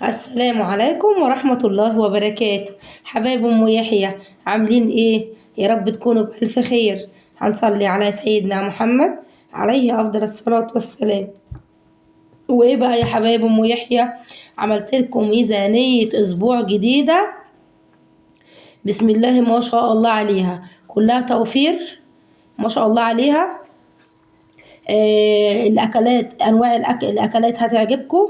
السلام عليكم ورحمة الله وبركاته. حبايب أم يحيى، عاملين إيه؟ يا رب تكونوا بألف خير. هنصلي على سيدنا محمد عليه أفضل الصلاة والسلام. وإيه بقى يا حبايب أم يحيى؟ عملت لكم ميزانية أسبوع جديدة، بسم الله ما شاء الله عليها، كلها توفير ما شاء الله عليها. الأكلات، أنواع الأكلات هتعجبكم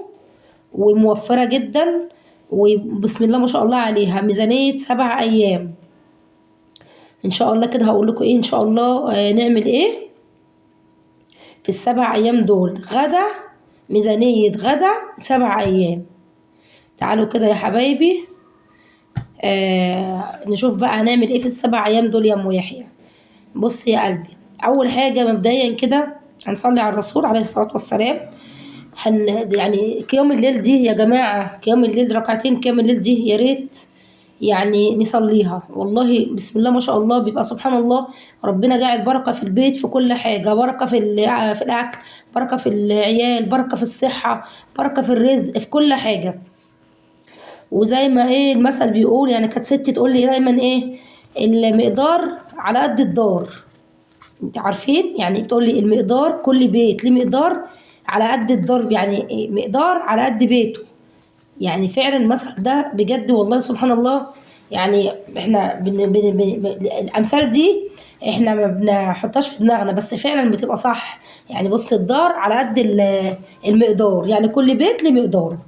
وموفرة جدا، وبسم الله ما شاء الله عليها. ميزانية 7 أيام إن شاء الله. كده هقول لكم إيه إن شاء الله، نعمل إيه في ال7 أيام دول. غدا، ميزانية غدا 7 أيام. تعالوا كده يا حبايبي، نشوف بقى هنعمل إيه في ال7 أيام دول يا أم يحيى. بص يا قلبي، أول حاجة مبدئيا كده هنصلي على الرسول عليه الصلاة والسلام. يعني قيام الليل دي يا جماعة، قيام الليل ركعتين قيام الليل دي يا ريت يعني نصليها. والله بسم الله ما شاء الله، بيبقى سبحان الله ربنا جاعل بركة في البيت، في كل حاجة، بركة في الأكل، بركة في العيال، بركة في الصحة، بركة في الرزق، في كل حاجة. وزي ما ايه المثل بيقول، يعني كانت ستي تقول لي دايما ايه، المقدار على قد الدار. انت عارفين يعني بتقول لي المقدار، كل بيت ليه مقدار على قد الدار، يعني إيه؟ مقدار على قد بيته. يعني فعلا المثل ده بجد والله سبحان الله. يعني احنا الامثال دي احنا ما بنحطهاش في دماغنا، بس فعلا بتبقى صح. يعني بص، الدار على قد المقدار، يعني كل بيت له مقدار.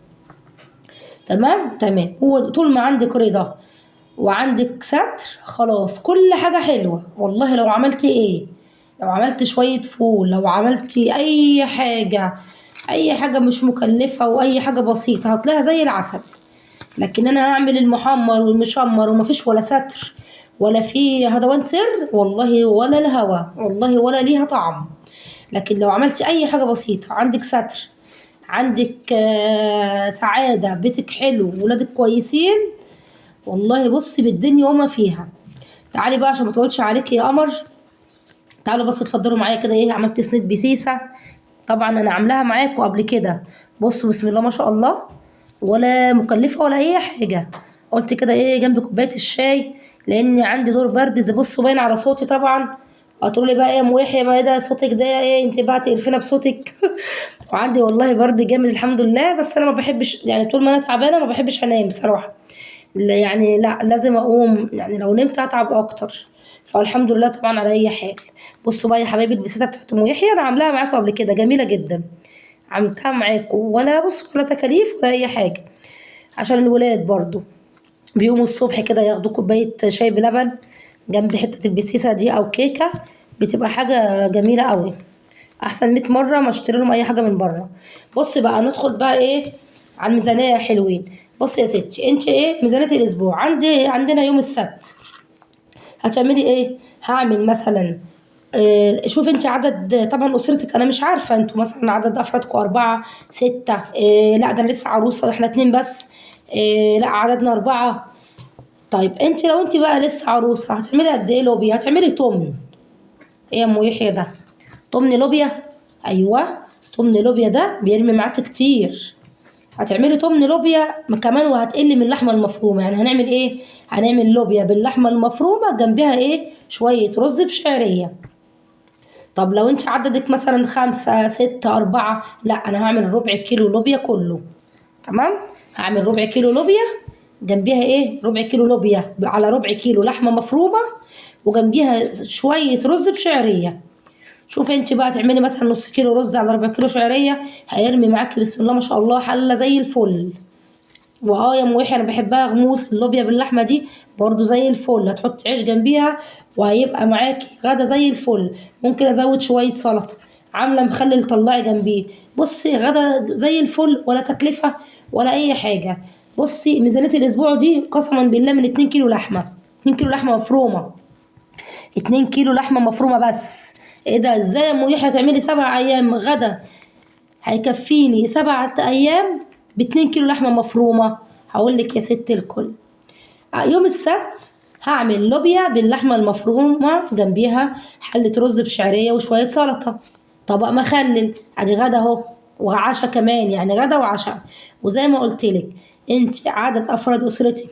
تمام تمام. هو طول ما عندك رضا وعندك ستر، خلاص كل حاجة حلوة. والله لو عملتي ايه، لو عملت شوية فول، لو عملتي اي حاجة، اي حاجة مش مكلفة واي حاجة بسيطة هتلاقيها زي العسل. لكن انا هعمل المحمر والمشمر ومفيش ولا ستر ولا في هدوان سر، والله ولا الهوى، والله ولا ليها طعم. لكن لو عملتي اي حاجة بسيطة، عندك ستر، عندك سعادة، بيتك حلو، ولادك كويسين، والله بصي بالدنيا وما فيها. تعالي بقى عشان ما اطولش عليك يا قمر، تعالوا بس اتفضلوا معايا كده. ايه، عملت سنيد بسيسه، طبعا انا عاملاها معاكم قبل كده. بصوا بسم الله ما شاء الله، ولا مكلفه ولا اي حاجه. قلت كده ايه جنب كوبايه الشاي، لان عندي دور برد، زي بصوا باين على صوتي طبعا. هتقولي بقى ايه يا ام يحيى، ما إيه ده صوتك ده، ايه انت بقى تقرفينا بصوتك؟ وعندي والله برد جامد الحمد لله، بس انا ما بحبش يعني طول ما انا تعبانه ما بحبش انام بصراحه. لا يعني لا، لازم اقوم، يعني لو نمت هتعب اكتر. فالحمد لله طبعا على اي حال. بصوا بقى يا حبايبي، البسيطه بتاعت ام يحيى انا عاملاها معاكم قبل كده، جميله جدا. عملتها معاكم ولا بص ولا تكاليف ولا اي حاجه، عشان الولاد برضو بيقوموا الصبح كده ياخدوا كوبايه شاي بلبن جنب حته البسيسه دي او كيكه، بتبقى حاجه جميله قوي. احسن 100 مره ما اشتري لهم اي حاجه من بره. بص بقى ندخل بقى ايه على الميزانيه يا حلوين. بص يا ستي، انت ايه ميزانيه الاسبوع؟ عندنا يوم السبت هتعملي ايه. هعمل مثلا، شوف انت عدد طبعا اسرتك، انا مش عارفه انتوا مثلا عدد افرادكم 4 6، لا ده انا لسه عروسه، احنا 2 بس. لا عددنا 4. طيب انت لو انت بقى لسه عروسه هتعملي قد ايه لوبيا؟ هتعملي تمن. ايه يا ام يحيى ده؟ تمن لوبيا؟ ايوه، تمن لوبيا ده بيرمي معاك كتير. هتعملي تمن لوبيا كمان، وهتقلي من اللحمه المفرومه. يعني هنعمل ايه؟ هنعمل لوبيا باللحمه المفرومه، جنبها ايه شويه رز بشعريه. طب لو انت عددك مثلا 5 6 4، لا انا هعمل ربع كيلو لوبيا كله. تمام، هعمل ربع كيلو لوبيا، جنبيها ايه ربع كيلو لوبيا على ربع كيلو لحمه مفرومه، وجنبيها شويه رز بشعريه. شوفي انت بقى تعملي مثلا نص كيلو رز على ربع كيلو شعريه، هيرمي معاكي بسم الله ما شاء الله حله زي الفل. يا ام وحي انا بحبها غموس اللوبيا باللحمه دي برضو زي الفل. هتحطي عيش جنبيها وهيبقى معاكي غدا زي الفل. ممكن ازود شويه سلطه، عامله مخلل طلعي جنبيه. بصي غدا زي الفل، ولا تكلفه ولا اي حاجه. بصي ميزانيه الاسبوع دي قسما بالله من 2 كيلو لحمه، 2 كيلو لحمه مفرومه، 2 كيلو لحمه مفرومه بس. ايه ده ازاي يا ام يحيى تعملي 7 ايام غدا؟ هيكفيني 7 أيام ب2 كيلو لحمة مفرومة. هقول لك يا ست الكل، يوم السبت هعمل لوبيا باللحمة المفرومة، جنبيها حلة رز بشعرية وشوية سلطة، طبق مخلل، ادي غدا اهو. وعشاء كمان، يعني غدا وعشاء. وزي ما قلت لك انت عدد افراد اسرتك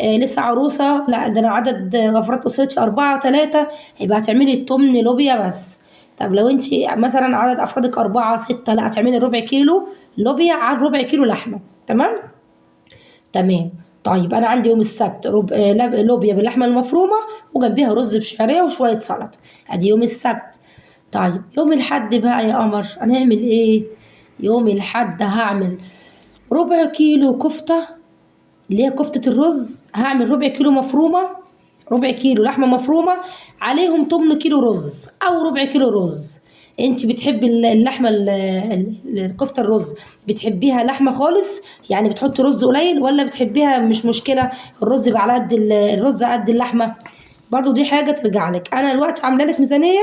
لسه عروسه، لا ده انا عدد افراد اسرتي 4 3، يبقى هتعملي التمن لوبيا بس. طب لو انت مثلا عدد افرادك 4 6، لا هتعملي ربع كيلو لوبيا على ربع كيلو لحمه. تمام. تمام. طيب انا عندي يوم السبت لوبيا باللحمه المفرومه وجنبيها رز بشعريه وشويه سلطه، ادي يوم السبت. طيب يوم الحد بقى يا قمر هنعمل ايه؟ يوم الحد هعمل ربع كيلو كفته، اللي هي كفته الرز. هعمل ربع كيلو مفرومه، ربع كيلو لحمه مفرومه، عليهم 8 كيلو رز او ربع كيلو رز. انت بتحبي اللحمه الكفته الرز بتحبيها لحمه خالص يعني بتحطي رز قليل، ولا بتحبيها مش مشكله الرز يبقى على قد الرز قد اللحمه؟ برضو دي حاجه ترجع لك. انا دلوقتي عامله لك ميزانيه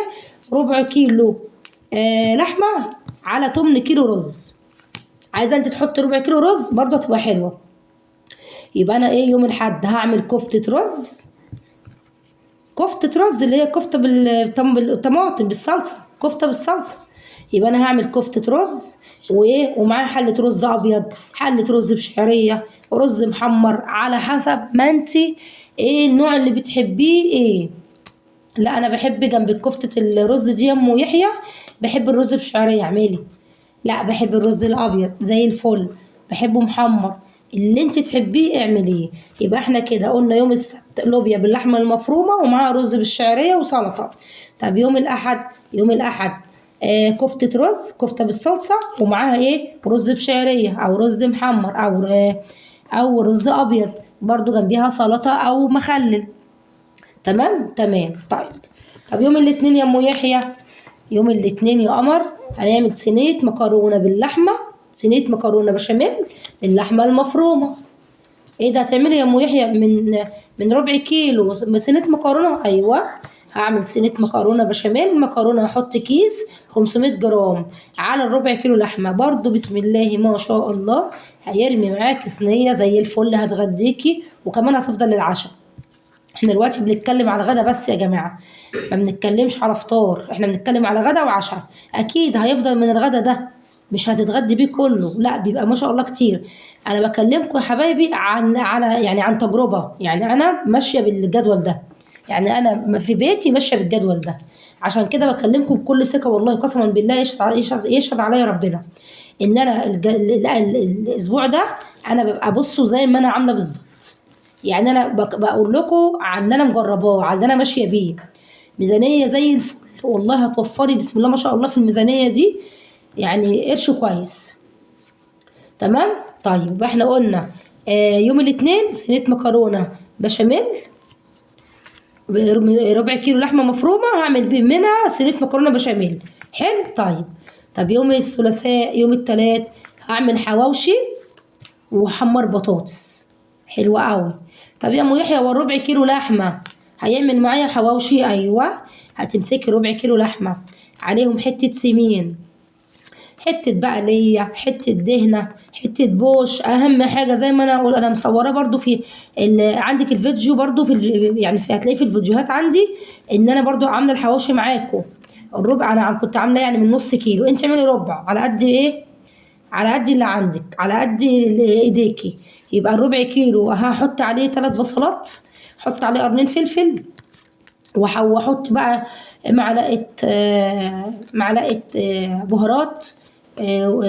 ربع كيلو لحمه على 8 كيلو رز. عايزه انت تحطي ربع كيلو رز برضو هتبقى حلوه. يبقى انا ايه يوم الاحد هعمل كفته رز، كفتة رز اللي هي كفتة بالطماطم بالصلصة، كفتة بالصلصة. يبقى أنا هعمل كفتة رز وإيه ومعاها حلة رز أبيض، حلة رز بشعرية، ورز محمر على حسب ما انتي إيه النوع اللي بتحبيه إيه. لا أنا بحب جنب كفتة الرز دي يا أم يحيى بحب الرز بشعرية اعملي، لا بحب الرز الأبيض زي الفل، بحبه محمر، اللي انت تحبيه اعمليه. يبقى احنا كده قلنا يوم السبت لوبيا باللحمه المفرومه ومعاها رز بالشعريه وسلطه. طب يوم الاحد، يوم الاحد كفته رز، كفته بالصلصه ومعاها ايه رز بشعريه او رز محمر او رز ابيض برضو جنبيها سلطه او مخلل. تمام تمام. طيب طب يوم الاثنين يا ام يحيى، يوم الاثنين يا قمر هنعمل صينيه مكرونه باللحمه، صينيه مكرونه بشاميل باللحمه المفرومه. ايه ده هتعملي يا ام يحيى من ربع كيلو صينيه مكرونه؟ ايوه هعمل صينيه مكرونه بشاميل، مكرونه هحط كيس 500 جرام على الربع كيلو لحمه برضو بسم الله ما شاء الله هيرمي معاكي صينيه زي الفل هتغديكي وكمان هتفضل للعشاء. احنا دلوقتي بنتكلم على غدا بس يا جماعه، ما بنتكلمش على فطار، احنا بنتكلم على غدا وعشاء. اكيد هيفضل من الغدا ده مش هتتغدي بيه كله، لا بيبقى ما شاء الله كتير. انا بكلمكم يا حبايبي عن تجربه، يعني انا ماشيه بالجدول ده، يعني انا في بيتي ماشيه بالجدول ده. عشان كده بكلمكم بكل ثقه والله قسما بالله يشهد عليا ربنا ان انا الاسبوع ده انا ببقى بصوا زي ما انا عامله بالظبط. يعني انا بقول لكم عن اللي انا مجرباه، عن اللي انا ماشيه بيه. ميزانيه زي الفل والله، هتوفري بسم الله ما شاء الله في الميزانيه دي يعني قرش كويس. تمام. طيب يبقى احنا قلنا يوم الاثنين صينيه مكرونه بشاميل، ربع كيلو لحمه مفرومه هعمل منها صينيه مكرونه بشاميل. حلو. طيب طب يوم الثلاثاء يوم الثلاث هعمل حواوشي وحمر بطاطس. حلوة قوي. طب يا ام يحيى هو ربع كيلو لحمه هيعمل معايا حواوشي؟ ايوه هتمسكي ربع كيلو لحمه عليهم حته سمين، حته بقليه، حته دهنه، حته بوش. اهم حاجه زي ما انا اقول انا مصوره برضو في عندك الفيديو برضو يعني هتلاقي في الفيديوهات عندي ان انا برضو عامله الحواوشي معاكم. الربع انا كنت عامله يعني من نص كيلو، انت اعملي ربع على قد ايه، على قد اللي عندك، على قد ايديكي. يبقى الربع كيلو هحط عليه 3 بصلات، احط عليه قرنين فلفل، واحط بقى معلقه بهارات،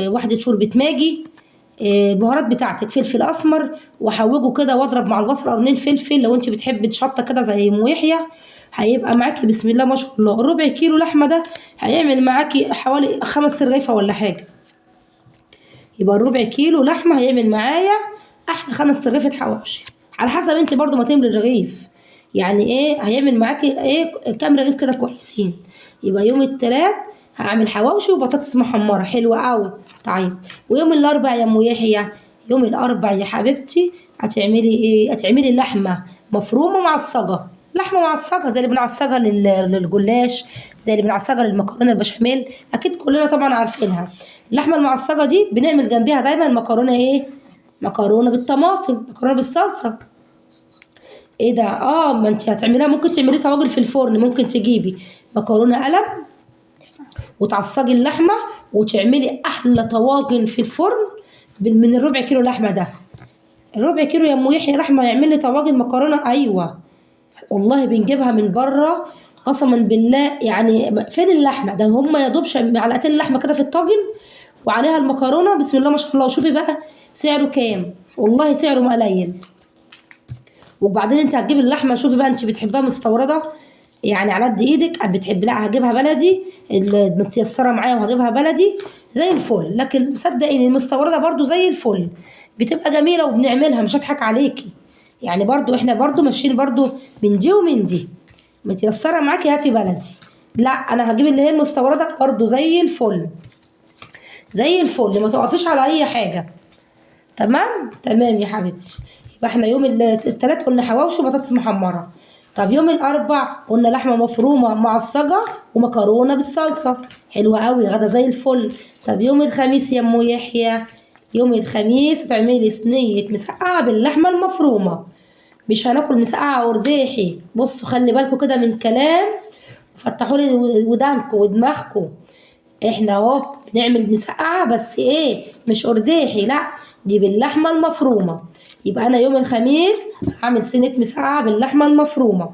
واحده شوربه ماجي، البهارات بتاعتك فلفل اسمر، واحوجه كده واضرب مع البصل قرنين فلفل. لو انت بتحبي الشطه كده زي ام يحيى هيبقى معاكي بسم الله ما شاء الله. الربع كيلو لحمه ده هيعمل معاكي حوالي 5 رغيفه ولا حاجه. يبقى الربع كيلو لحمه هيعمل معايا احلى 5 رغيفة حواوشي، على حسب انت برضو ما تملي الرغيف، يعني ايه هيعمل معاكي ايه كام رغيف كده كويسين. يبقى يوم الثلاث هعمل حواوشي وبطاطس محمره حلوه قوي. طيب ويوم الاربع يا ام يحيى، يوم الاربع يا حبيبتي هتعملي ايه؟ هتعملي اللحمه مفرومه معصجه، لحمه معصجه زي اللي بنعصجها للجلاش، زي اللي بنعصجها للمكرونه البشاميل، اكيد كلنا طبعا عارفينها. اللحمه المعصجه دي بنعمل جنبيها دايما مكرونه ايه، مكرونه بالطماطم، مكرونه بالصلصه. ايه ده ما انت هتعمليها ممكن تعملي طواجن في الفرن، ممكن تجيبي مكرونه قلم وتعصجي اللحمه وتعملي احلى طواجن في الفرن من الربع كيلو لحمه ده. الربع كيلو يا ام يحيى لحمه يعمل لي طواجن مكرونه. ايوه والله بنجيبها من بره قسما بالله. يعني فين اللحمه ده؟ هم يا دوب معلقتين لحمه كده في الطاجن وعليها المكرونه، بسم الله ما شاء الله. وشوفي بقى سعره كام، والله سعره ما قليل. وبعدين انت هتجيبي اللحمه، شوفي بقى انت بتحبها مستورده يعني على قد ايدك، بتحب لا هجيبها بلدي اللي متيسره معايا وهجيبها بلدي زي الفل. لكن صدقيني المستورده برضو زي الفل بتبقى جميله وبنعملها، مش هضحك عليكي. يعني برضو احنا برضو ماشيين برضو من دي ومن دي. متيسره معاكي هاتي بلدي، لا انا هجيب اللي هي المستورده برضو زي الفل زي الفل، ما توقفيش على اي حاجه. تمام تمام يا حبيبتي. يبقى احنا يوم التلات قلنا حواوشي وبطاطس محمره. طب يوم الاربع قلنا لحمه مفرومه معصجه ومكرونه بالصلصه، حلوه قوي غدا زي الفل. طب يوم الخميس يا ام يحيى، يوم الخميس هتعملي صينيه مسقعه باللحمه المفرومه. مش هناكل مسقعه ورداحي، بصوا خلي بالكم كده من كلام، فتحوا لي ودانكم ودماغكم. احنا اهو بنعمل مسقعه بس ايه، مش ارداحي، لا دي باللحمه المفرومه. يبقى انا يوم الخميس هعمل صينيه مسقعه باللحمه المفرومه.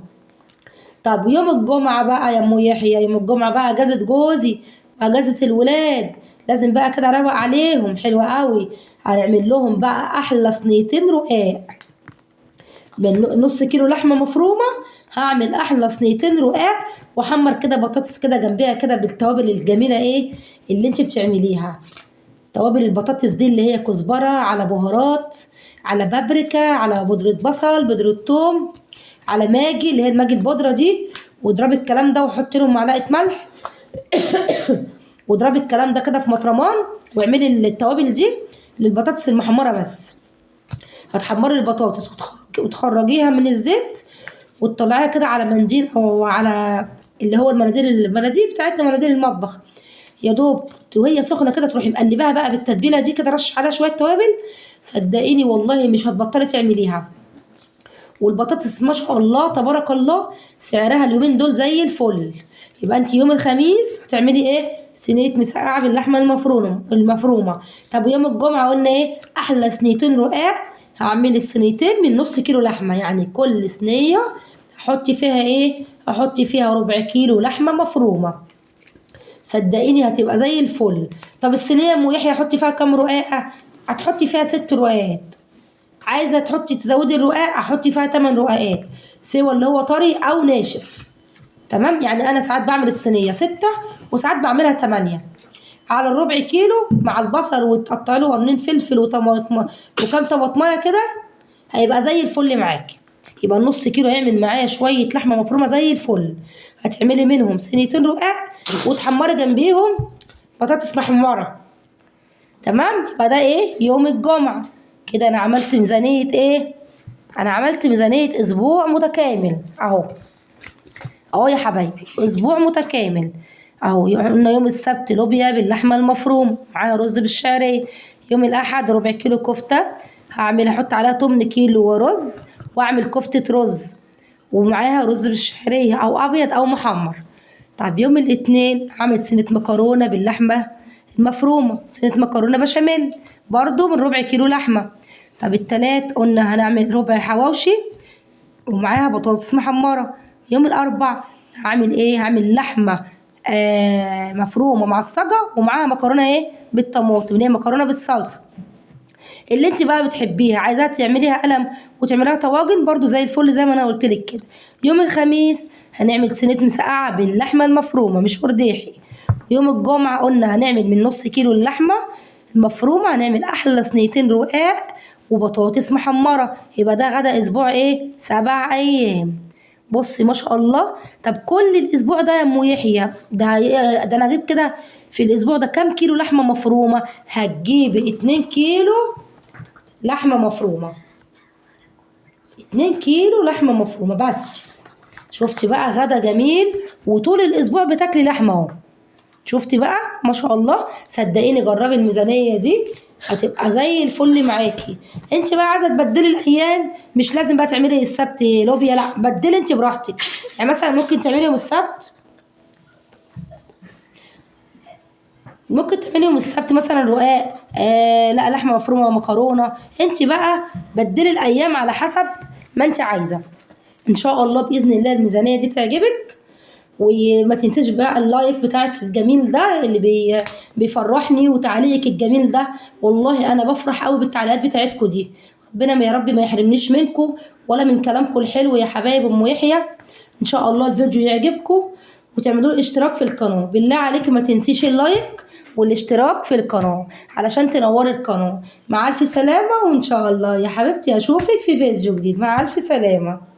طب يوم الجمعه بقى يا ام يحيى، يوم الجمعه بقى اجازه جوزي واجازه الولاد، لازم بقى كده اروق عليهم حلوه قوي. هنعمل لهم بقى احلى صينيتين رقاق. من نص كيلو لحمه مفرومه هعمل احلى صينيتين رقاق، واحمر كده بطاطس كده جنبيها كده بالتوابل الجميله ايه اللي انت بتعمليها. توابل البطاطس دي اللي هي كزبره على بهارات على بابريكا على بودره بصل بودره ثوم على ماجي اللي هي الماجي البودره دي. واضربي الكلام ده وحطي لهم معلقه ملح واضربي الكلام ده كده في مطرمان، واعملي التوابل دي للبطاطس المحمره بس. هتحمري البطاطس وتخرجيها من الزيت وتطلعيها كده على منديل او على اللي هو المناديل بتاعتنا، مناديل المطبخ. يا دوب وهي سخنه كده تروحي مقلباها بقى بالتتبيله دي كده، رش عليها شويه توابل. صدقيني والله مش هتبطلي تعمليها. والبطاطس ما شاء الله تبارك الله سعرها اليومين دول زي الفل. يبقى انت يوم الخميس هتعملي ايه، صينيه مسقعه باللحمه المفرومه. طب يوم الجمعه قلنا ايه، احلى صينيتين رقاق. هعمل الصينيتين من نص كيلو لحمه، يعني كل صينيه هحطي فيها ايه، هحطي فيها ربع كيلو لحمه مفرومه. صدقيني هتبقى زي الفل. طب الصينيه ام يحيى حطي فيها كام رقاقه؟ هتحطي فيها 6 رقاقات. عايزه تحطي تزودي الرقاق احطي فيها 8 رقاقات، سوى اللي هو طري او ناشف. تمام، يعني انا ساعات بعمل الصينيه 6 وساعات بعملها 8 على الربع كيلو مع البصل، وتقطعي له قرنين فلفل وطماطم وكام طماطمايه كده، هيبقى زي الفل معاكي. يبقى النص كيلو هيعمل معايا شويه لحمه مفرومه زي الفل. هتعملي منهم صينيتين رقاق وتحمري جنبيهم بطاطس محمره. تمام، يبقى ده ايه يوم الجمعه. كده انا عملت ميزانيه ايه، انا عملت ميزانيه اسبوع متكامل اهو. اهو يا حبايبي اسبوع متكامل اهو. قلنا يوم السبت لوبيا باللحمه المفروم معاها رز بالشعريه. يوم الاحد ربع كيلو كفته، احط عليها 8 كيلو رز واعمل كفته رز ومعاها رز بالشعريه او ابيض او محمر. طب يوم الاثنين هعمل صينيه مكرونه باللحمه المفرومه، صينيه مكرونه بشاميل برضو من ربع كيلو لحمه. طب التلات قلنا هنعمل ربع حواوشي ومعاها بطاطس محمره. يوم الاربع هعمل ايه، هعمل لحمه مفرومه معصجه ومعاها مكرونه ايه بالطماطم اللي هي مكرونه بالصلصه اللي انت بقى بتحبيها. عايزاها تعمليها قلم وتعمليها طواجن برضو زي الفل زي ما انا قلت لك كده. يوم الخميس هنعمل صينيه مسقعه باللحمه المفرومه مش ورداحي. يوم الجمعه قلنا هنعمل من نص كيلو اللحمه المفرومه هنعمل احلى صينيتين رقاق وبطاطس محمره. يبقى ده غدا اسبوع ايه، 7 ايام. بصي ما شاء الله. طب كل الاسبوع ده يا ام يحيى ده انا اجيب كده في الاسبوع ده كام كيلو لحمه مفرومه؟ هتجيبي 2 كيلو لحمه مفرومه، 2 كيلو لحمه مفرومه بس. شفتي بقى غدا جميل، وطول الاسبوع بتاكلي لحمه اهو. شفتي بقى ما شاء الله. صدقيني جربي الميزانيه دي هتبقى زي الفل معاكي. انت بقى عايزه تبدلي الايام، مش لازم بقى تعملي السبت لوبيا، لا بدلي انت براحتك. يعني مثلا ممكن تعملي يوم السبت ممكن تعملي يوم السبت مثلا رقاق، لا لحمه مفرومه ومكرونه، انت بقى بدلي الايام على حسب ما انت عايزه. ان شاء الله باذن الله الميزانيه دي تعجبك. وما تنسيش بقى اللايك بتاعك الجميل ده اللي بيفرحني، وتعليقك الجميل ده، والله انا بفرح قوي بالتعليقات بتاعتكم دي. ربنا ما يا رب ما يحرمنيش منكم ولا من كلامكم الحلو يا حبايب ام يحيى. ان شاء الله الفيديو يعجبكم وتعملوا له اشتراك في القناه، بالله عليك ما تنسيش اللايك والاشتراك في القناه علشان تنوري القناه. مع الف سلامه، وان شاء الله يا حبيبتي اشوفك في فيديو جديد. مع الف سلامه.